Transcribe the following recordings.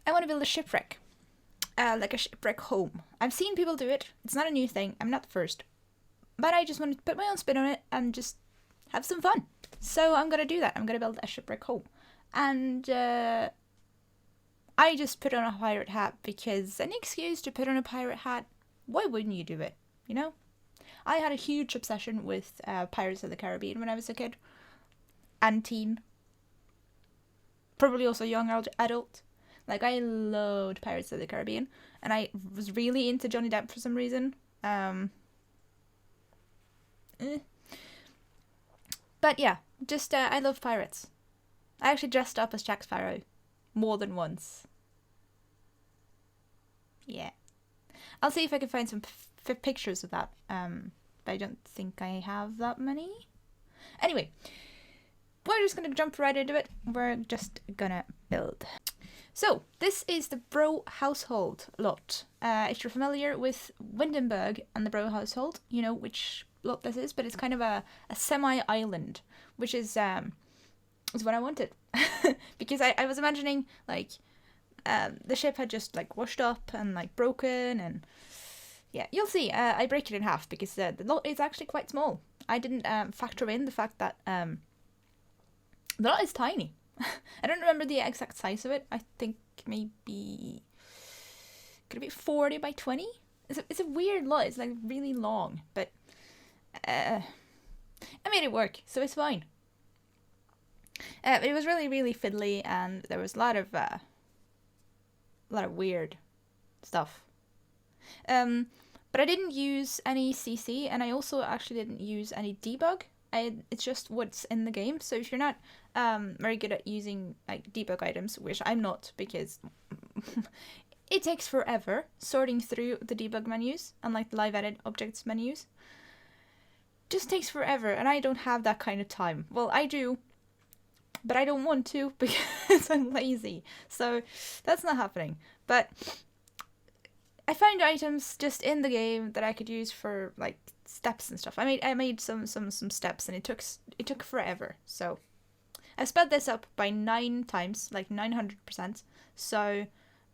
I want to build a shipwreck. Like a shipwreck home. I've seen people do it. It's not a new thing. I'm not the first. But I just wanted to put my own spin on it and just have some fun. So I'm going to do that. I'm going to build a shipwreck home. And I just put on a pirate hat because an excuse to put on a pirate hat. Why wouldn't you do it? You know? I had a huge obsession with Pirates of the Caribbean when I was a kid. And teen. Probably also young adult. Like, I loved Pirates of the Caribbean. And I was really into Johnny Depp for some reason. But yeah, just, I love pirates. I actually dressed up as Jack Sparrow. More than once. Yeah. I'll see if I can find some pictures of that. But I don't think I have that many. Anyway. We're just going to jump right into it. We're just gonna build. So, this is the Bro household lot. If you're familiar with Windenburg and the Bro household, you know which lot this is, but it's kind of a semi-island, which is what I wanted. Because I was imagining, like, the ship had just, like, washed up and, like, broken, and yeah, you'll see. I break it in half because the lot is actually quite small. I didn't factor in the fact that the lot is tiny. I don't remember the exact size of it. I think maybe... Could it be 40 by 20? It's a weird lot. It's like really long. But I made it work, so it's fine. It was really, really fiddly, and there was a lot of weird stuff. But I didn't use any CC, and I also actually didn't use any debug. It's just what's in the game. So if you're not very good at using like debug items, which I'm not, because it takes forever sorting through the debug menus and like the live edit objects menus. Just takes forever, and I don't have that kind of time. Well, I do, but I don't want to because I'm lazy. So that's not happening. But I found items just in the game that I could use for like steps and stuff. I made some steps, and it took forever. So I sped this up by 9 times, like 900%. So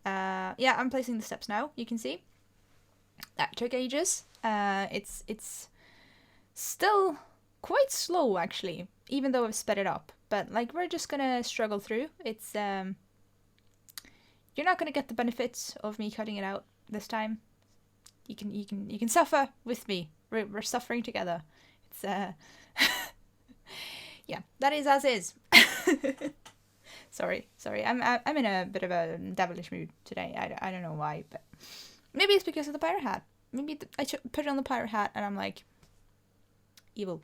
yeah, I'm placing the steps now. You can see that took ages. It's still quite slow actually, even though I've sped it up. But like, we're just gonna struggle through. It's you're not gonna get the benefits of me cutting it out this time. You can suffer with me. We're suffering together. It's yeah, that is as is. sorry. I'm in a bit of a devilish mood today. I don't know why, but maybe it's because of the pirate hat. Maybe I put it on the pirate hat and I'm like evil.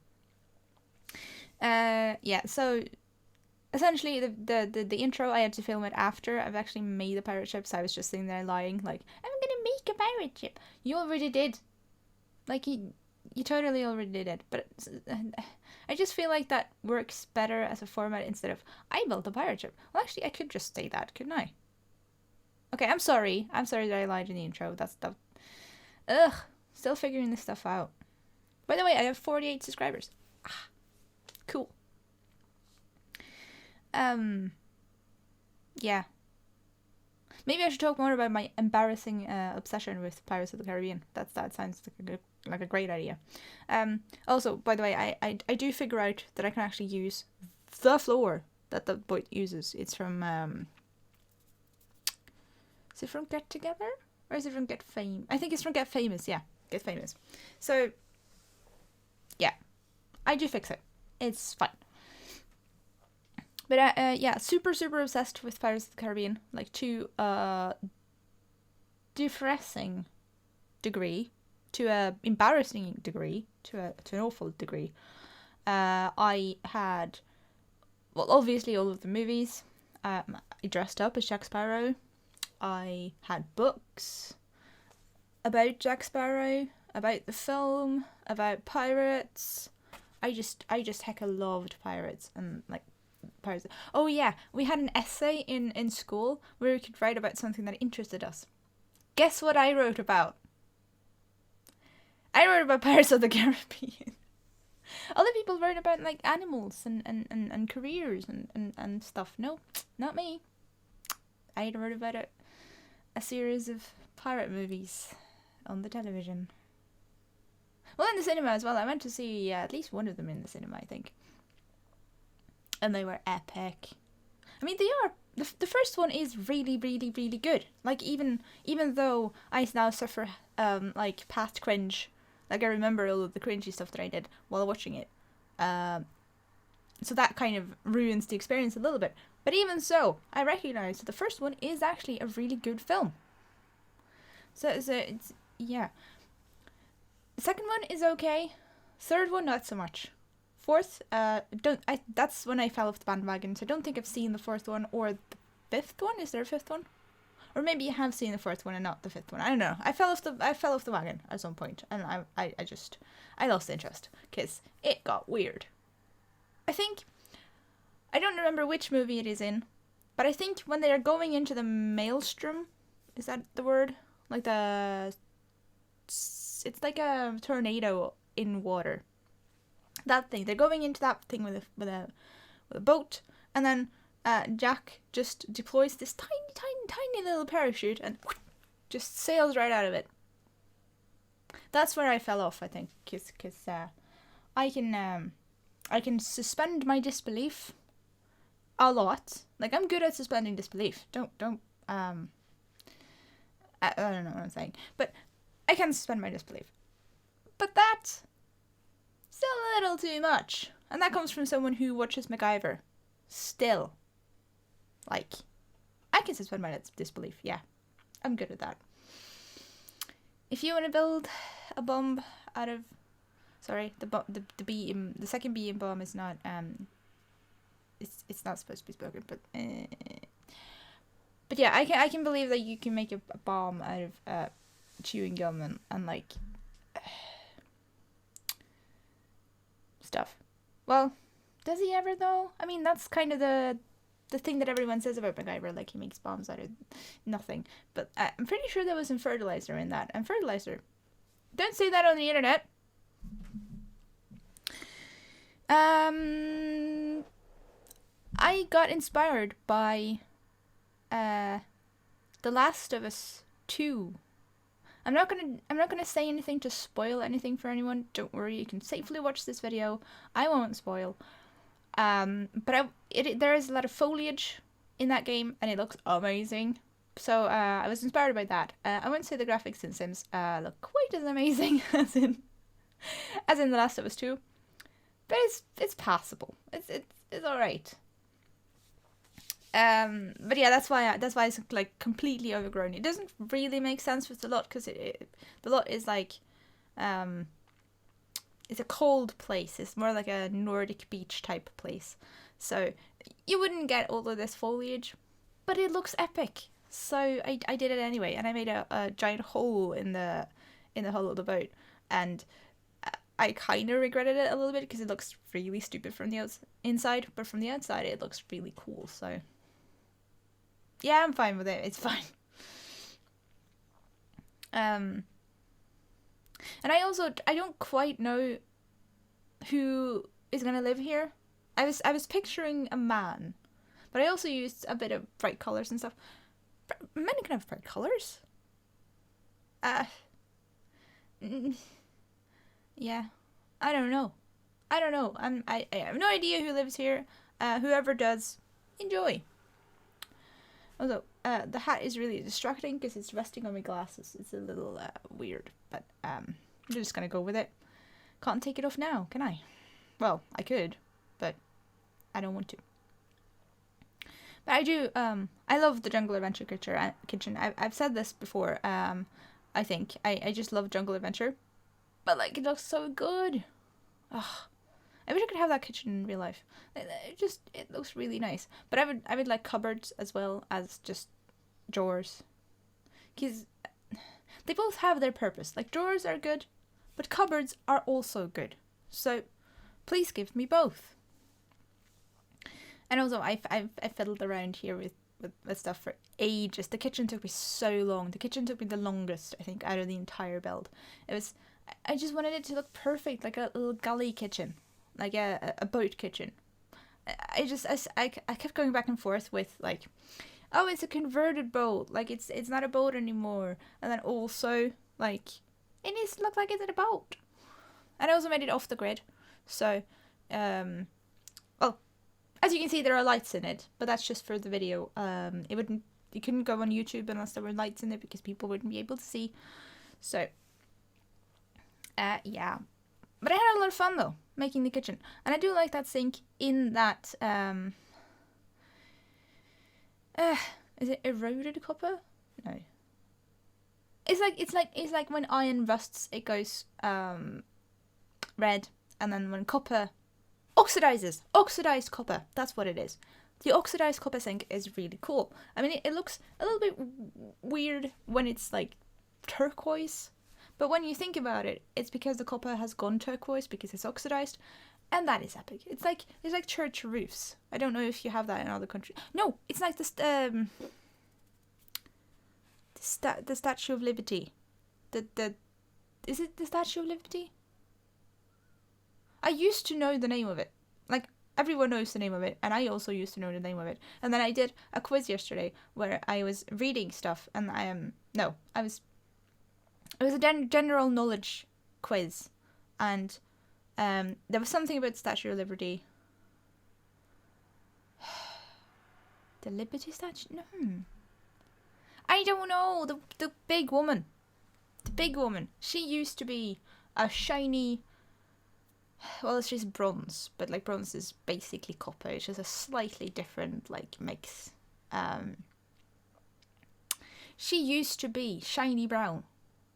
Yeah. So essentially, the intro I had to film it after I've actually made the pirate ship. So I was just sitting there lying, like, I'm gonna make a pirate ship. You already did. Like, you totally already did it. But I just feel like that works better as a format instead of, I built a pirate ship. Well, actually, I could just say that, couldn't I? Okay, I'm sorry. I'm sorry that I lied in the intro. That's stuff. Ugh. Still figuring this stuff out. By the way, I have 48 subscribers. Ah, cool. Yeah. Maybe I should talk more about my embarrassing obsession with Pirates of the Caribbean. That sounds like a great idea. Also, by the way, I do figure out that I can actually use the floor that the boat uses. It's from is it from Get Together? Or is it from Get Fame? I think it's from Get Famous, yeah. Get Famous. So yeah. I do fix it. It's fine. But yeah, super obsessed with Pirates of the Caribbean, like to a depressing degree, to a embarrassing degree, to an awful degree. I had, well, obviously all of the movies. I dressed up as Jack Sparrow. I had books about Jack Sparrow, about the film, about pirates. I just hecka loved pirates and like. Pirates. Oh yeah, we had an essay in school where we could write about something that interested us. Guess what I wrote about? I wrote about Pirates of the Caribbean. Other people wrote about like animals and careers and stuff. No, not me. I wrote about it. a series of pirate movies on the television. Well, in the cinema as well. I went to see at least one of them in the cinema, I think. And they were epic. I mean, they are. The first one is really, really, really good. Like, even though I now suffer, like, past cringe. Like, I remember all of the cringy stuff that I did while watching it. So that kind of ruins the experience a little bit. But even so, I recognize that the first one is actually a really good film. So it's, yeah. The second one is okay. Third one, not so much. Fourth, that's when I fell off the bandwagon. So I don't think I've seen the fourth one or the fifth one. Is there a fifth one? Or maybe you have seen the fourth one and not the fifth one. I don't know. I fell off the wagon at some point, and I lost interest because it got weird. I don't remember which movie it is in, but I think when they are going into the maelstrom, is that the word? Like it's like a tornado in water. That thing. They're going into that thing with a boat, and then Jack just deploys this tiny little parachute and just sails right out of it. That's where I fell off, I think, because I can suspend my disbelief a lot. Like, I'm good at suspending disbelief. I don't know what I'm saying, but I can suspend my disbelief. But that's still a little too much, and that comes from someone who watches MacGyver. Still, like, I can suspend my disbelief. Yeah, I'm good at that. If you want to build a bomb out of, sorry, the second B in bomb is not it's not supposed to be spoken, but yeah, I can believe that you can make a bomb out of chewing gum and like stuff. Well, does he ever though? I mean, that's kind of the thing that everyone says about MacGyver, like he makes bombs out of nothing. But I'm pretty sure there was some fertilizer in that. And fertilizer, don't say that on the internet. I got inspired by The Last of Us 2. I'm not gonna say anything to spoil anything for anyone. Don't worry, you can safely watch this video. I won't spoil. But there is a lot of foliage in that game, and it looks amazing. So I was inspired by that. I wouldn't say the graphics in Sims look quite as amazing as in The Last of Us 2, but it's passable. It's all right. But yeah, that's why it's like completely overgrown. It doesn't really make sense with the lot because the lot is like it's a cold place. It's more like a Nordic beach type place, so you wouldn't get all of this foliage, but it looks epic. So I did it anyway, and I made a giant hole in the hull of the boat, and I kind of regretted it a little bit because it looks really stupid from the inside, but from the outside it looks really cool. So yeah, I'm fine with it. It's fine. And I don't quite know who is gonna live here. I was picturing a man, but I also used a bit of bright colors and stuff. Men can have bright colors. Yeah, I don't know. I have no idea who lives here. Whoever does, enjoy. Although, the hat is really distracting because it's resting on my glasses. It's a little weird, but I'm just gonna go with it. Can't take it off now, can I? Well, I could, but I don't want to. But I do, I love the Jungle Adventure kitchen. I've said this before, I think. I just love Jungle Adventure. But, like, it looks so good. Ugh. I wish I could have that kitchen in real life. It looks really nice. But I would like cupboards as well as just drawers. Because they both have their purpose. Like, drawers are good, but cupboards are also good. So, please give me both. And also, I fiddled around here with stuff for ages. The kitchen took me so long. The kitchen took me the longest, I think, out of the entire build. I just wanted it to look perfect, like a little galley kitchen. Like a boat kitchen. I kept going back and forth with, like, oh, it's a converted boat. Like, it's not a boat anymore. And then also, like, it needs to look like it's in a boat. And I also made it off the grid. So, well, as you can see, there are lights in it, but that's just for the video. You couldn't go on YouTube unless there were lights in it because people wouldn't be able to see. So, yeah. But I had a lot of fun though, making the kitchen. And I do like that sink in that, is it eroded copper? No. It's like when iron rusts, it goes, red, and then when copper oxidized copper, that's what it is. The oxidized copper sink is really cool. I mean, it looks a little bit weird when it's like turquoise, but when you think about it, it's because the copper has gone turquoise because it's oxidized, and that is epic. It's like church roofs. I don't know if you have that in other countries. No, it's like the Statue of Liberty. Is it the Statue of Liberty? I used to know the name of it. Like, everyone knows the name of it, and I also used to know the name of it. And then I did a quiz yesterday where I was reading stuff, and it was a general knowledge quiz, and there was something about Statue of Liberty. The Liberty Statue? No. I don't know. The big woman. The big woman. She used to be a shiny... Well, it's just bronze, but like bronze is basically copper. It's just a slightly different like mix. She used to be shiny brown,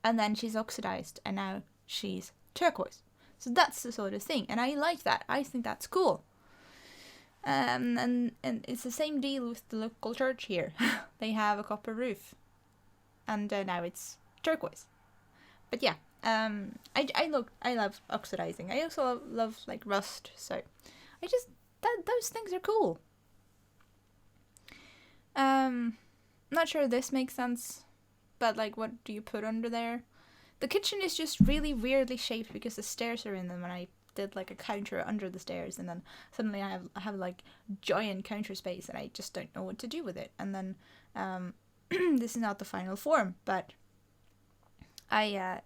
and then she's oxidized, and now she's turquoise. So that's the sort of thing, and I like that. I think that's cool. And it's the same deal with the local church here. They have a copper roof, and now it's turquoise. But yeah. I love oxidizing. I also love like rust, so those things are cool. Not sure this makes sense, but like, what do you put under there? The kitchen is just really weirdly shaped because the stairs are in them, and I did like a counter under the stairs, and then suddenly I have like giant counter space, and I just don't know what to do with it. And then this is not the final form, but I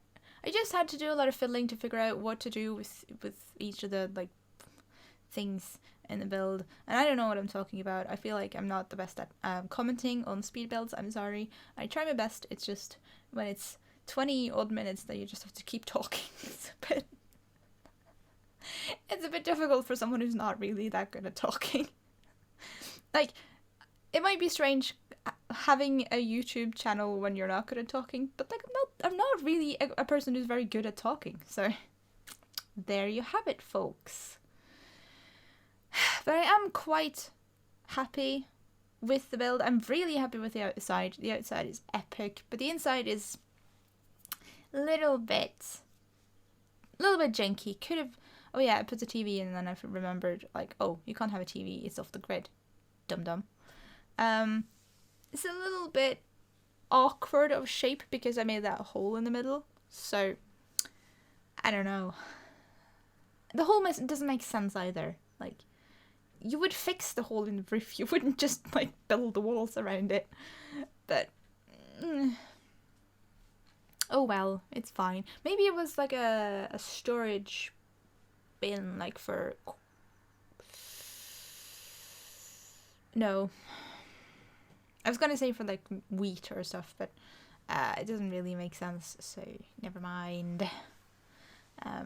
just had to do a lot of fiddling to figure out what to do with each of the like things in the build, and I don't know what I'm talking about. I feel like I'm not the best at commenting on speed builds. I'm sorry. I try my best. It's just when it's 20 odd minutes that you just have to keep talking. It's a bit difficult for someone who's not really that good at talking. Like, it might be strange having a YouTube channel when you're not good at talking, but like I'm not really a person who's very good at talking. So there you have it, folks. But I am quite happy with the build. I'm really happy with the outside. The outside is epic, but the inside is a little bit janky. Could have... Oh yeah, I put the TV in and then I remembered, like, oh, you can't have a TV. It's off the grid. Dum-dum. It's a little bit awkward of shape because I made that hole in the middle. So, I don't know. The hole doesn't make sense either. Like, you would fix the hole in the roof. You wouldn't just, like, build the walls around it. But, oh well, it's fine. Maybe it was like a storage bin, like for... No. I was gonna say for like wheat or stuff, but it doesn't really make sense, so never mind. I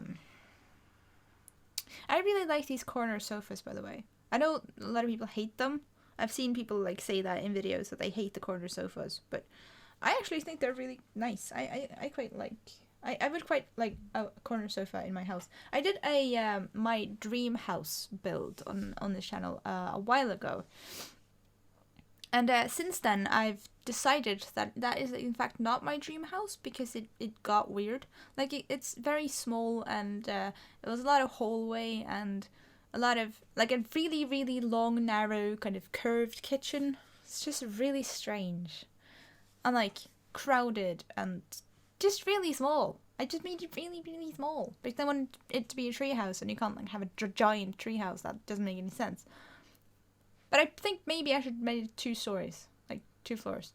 really like these corner sofas, by the way. I know a lot of people hate them. I've seen people like say that in videos that they hate the corner sofas, but I actually think they're really nice. I quite like... I would quite like a corner sofa in my house. I did a my dream house build on this channel a while ago. And since then, I've decided that is in fact not my dream house because it got weird. Like, it's very small, and it was a lot of hallway and a lot of, like, a really, really long, narrow, kind of curved kitchen. It's just really strange. And, like, crowded and just really small. I just made it really, really small. Because I wanted it to be a treehouse, and you can't, like, have a giant treehouse. That doesn't make any sense. But I think maybe I should make it 2 stories. Like, 2 floors.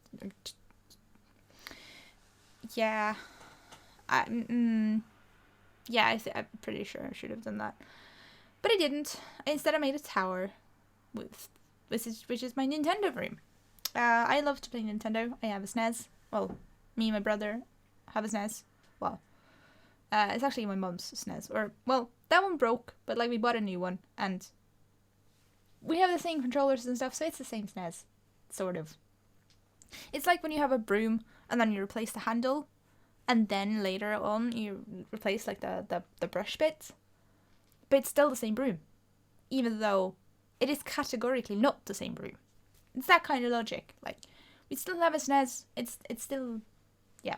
Yeah. Yeah, I'm pretty sure I should have done that. But I didn't. Instead, I made a tower, which is my Nintendo room. I love to play Nintendo. I have a SNES. Well, me and my brother have a SNES. Well, it's actually my mum's SNES. Or, well, that one broke, but like we bought a new one, and we have the same controllers and stuff, so it's the same SNES, sort of. It's like when you have a broom, and then you replace the handle, and then later on you replace like the brush bits. But it's still the same broom, even though it is categorically not the same broom. It's that kind of logic. Like, we still have a SNES. It's still, yeah.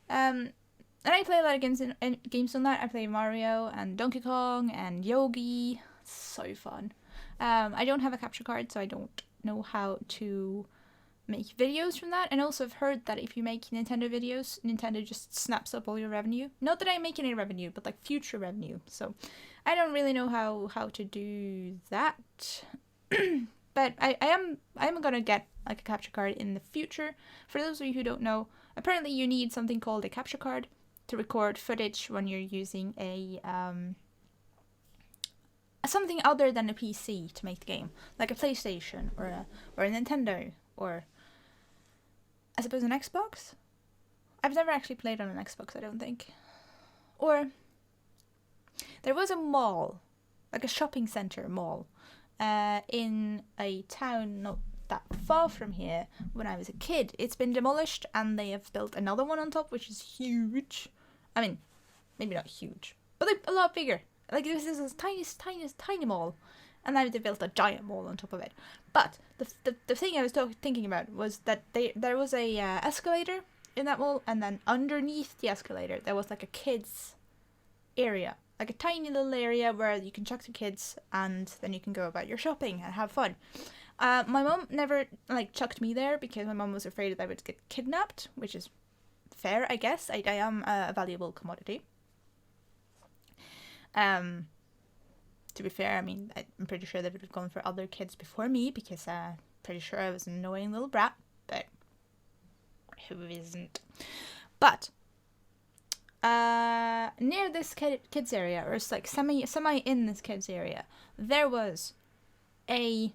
And I play a lot of games on that. I play Mario and Donkey Kong and Yogi. It's so fun. I don't have a capture card, so I don't know how to make videos from that. And also I've heard that if you make Nintendo videos, Nintendo just snaps up all your revenue. Not that I make any revenue, but like future revenue. So I don't really know how to do that. But I am gonna get like a capture card in the future. For those of you who don't know, apparently you need something called a capture card to record footage when you're using a something other than a PC to make the game, like a PlayStation or a Nintendo, or I suppose an Xbox. I've never actually played on an Xbox, I don't think. Or there was a mall, like a shopping center mall, in a town not that far from here when I was a kid. It's been demolished and they have built another one on top, which is huge. I mean, maybe not huge, but like a lot bigger. Like this is this tiny mall, and now they built a giant mall on top of it. But the thing I was thinking about was that there was a escalator in that mall, and then underneath the escalator there was like a kids area, like a tiny little area where you can chuck the kids, and then you can go about your shopping and have fun. My mom never like chucked me there because my mom was afraid that I would get kidnapped, which is fair, I guess. I am a valuable commodity. To be fair, I mean, I'm pretty sure they would have gone for other kids before me because I'm pretty sure I was an annoying little brat, but who isn't? But near this kids area, or it's like semi in this kids area, there was a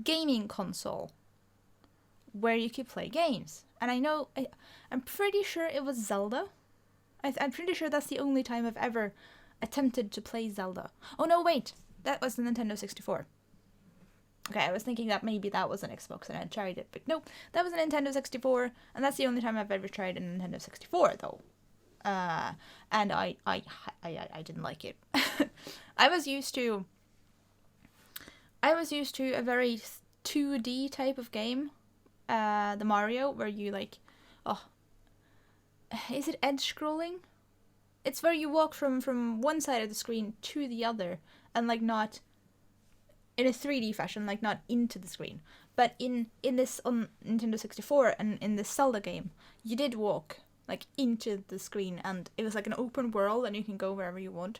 gaming console where you could play games. And I'm pretty sure it was Zelda. I'm pretty sure that's the only time I've ever attempted to play Zelda. Oh no, wait, that was the Nintendo 64. Okay, I was thinking that maybe that was an Xbox and I tried it, but no, that was a Nintendo 64, and that's the only time I've ever tried a Nintendo 64 though. And I didn't like it. I was used to a very 2D type of game, the Mario, where you like, is it edge scrolling? It's where you walk from one side of the screen to the other, and like not in a 3D fashion, like not into the screen. But in this on Nintendo 64 and in this Zelda game, you did walk like into the screen, and it was like an open world, and you can go wherever you want.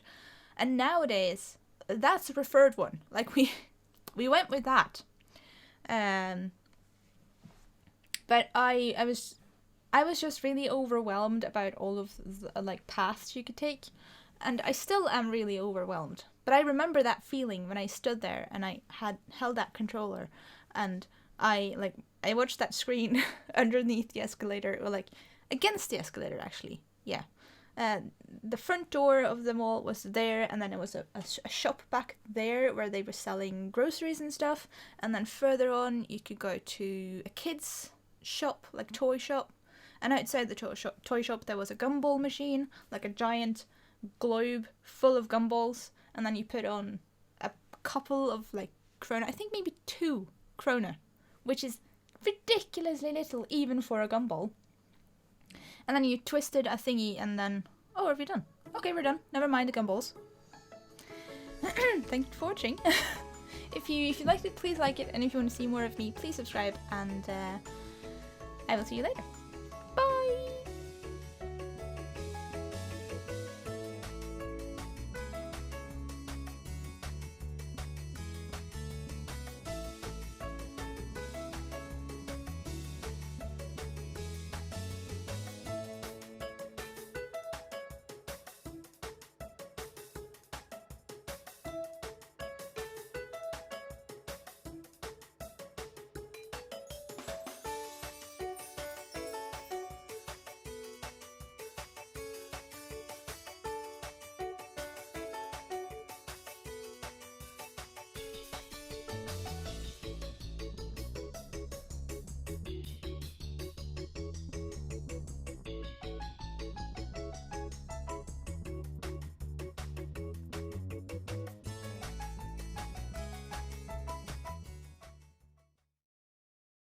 And nowadays, that's the preferred one. Like we went with that. But I was just really overwhelmed about all of the like paths you could take, and I still am really overwhelmed. But I remember that feeling when I stood there and I had held that controller, and I watched that screen underneath the escalator, or like against the escalator actually. Yeah. The front door of the mall was there, and then there was a shop back there where they were selling groceries and stuff, and then further on you could go to a kids shop, like toy shop. And outside the toy shop there was a gumball machine, like a giant globe full of gumballs, and then you put on a couple of like krona, I think maybe 2 krona, which is ridiculously little even for a gumball. And then you twisted a thingy, and then, oh, are we done? Okay, we're done. Never mind the gumballs. Thank you for watching. If you liked it, please like it, and if you want to see more of me, please subscribe, and I will see you later.